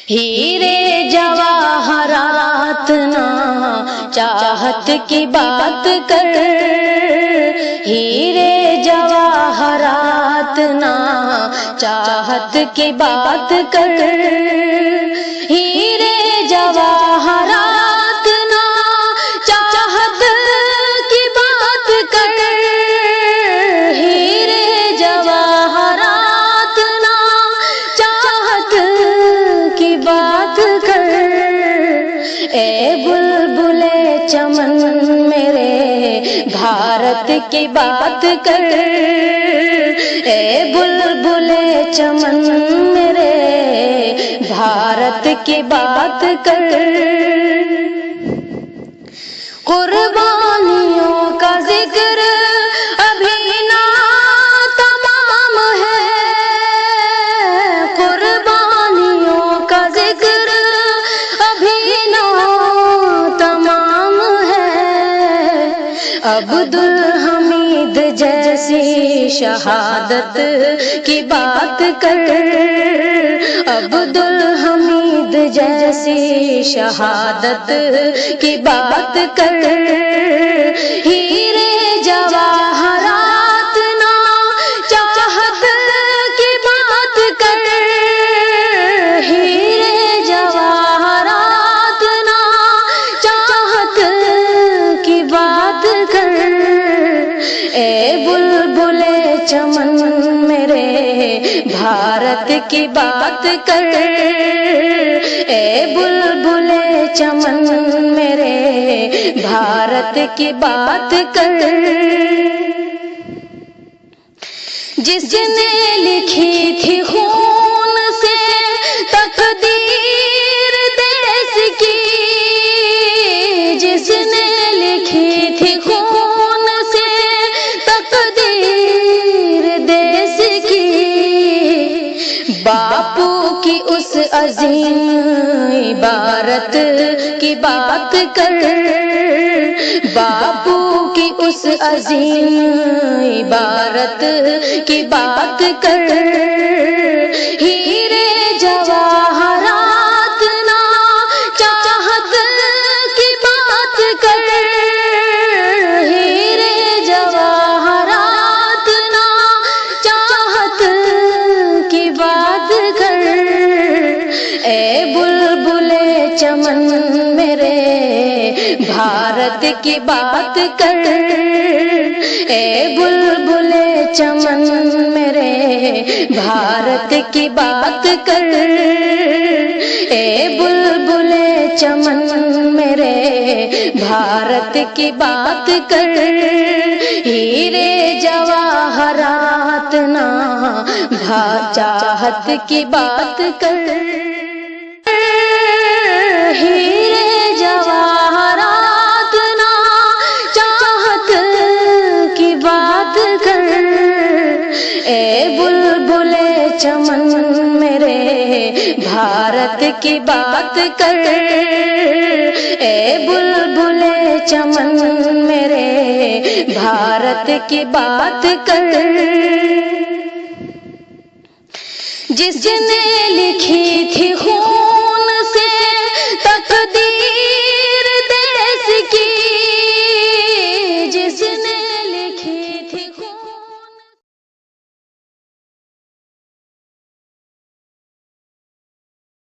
ہیرے جواہرات نہ چاہت کی بات کر، ہیرے جواہرات نہ چاہت کی بات کر، ہیرے جواہرات نہ چاہت کی بات کر، ہیرے جواہرات نہ چاہت کی بات کر، اے بلبل چمن میرے بھارت کی بات کر، اے بلبل چمن میرے بھارت کی بات کر، قربانیوں کا ذکر ابھی نہ تمام ہے، قربانیوں کا ذکر ابھی نہ تمام ہے، عبدالحمید جیسی شہادت کی بات کر، عبدالحمید جیسی شہادت کی بات کر، ہیرے جواہرات نہ چاہت کی بات کر، ہیرے جواہرات نہ چاہت کی بات کر، اے بلبل چمن میرے بھارت کی بات کر، اے بلبل چمن میرے بھارت کی بات کر، جس نے لکھی تھی خون سے تقدیر دیس کی، جس نے لکھی تھی خون سے تقدیر دیس کی، باپو کی اس عظیم عبارت کی بات کر، باپو کی اس عظیم عبارت کی بات کر، ہیرے جواہرات نہ چاہت کی بات کر، ہیرے جواہرات نہ چاہت کی بات کر، اے بلبل چمن میرے بھارت کی بات کر، اے بلبل چمن میرے بھارت کی بات کر، اے بلبل چمن میرے بھارت کی بات کر، ہیرے جواہرات نہ چاہت کی بات کر، ہیرے جواہرات نہ چاہت کی بات کر، اے بلبل چمن میرے بھارت کی بات کر، اے بلبل چمن میرے بھارت کی بات کر، جس نے لکھی تھی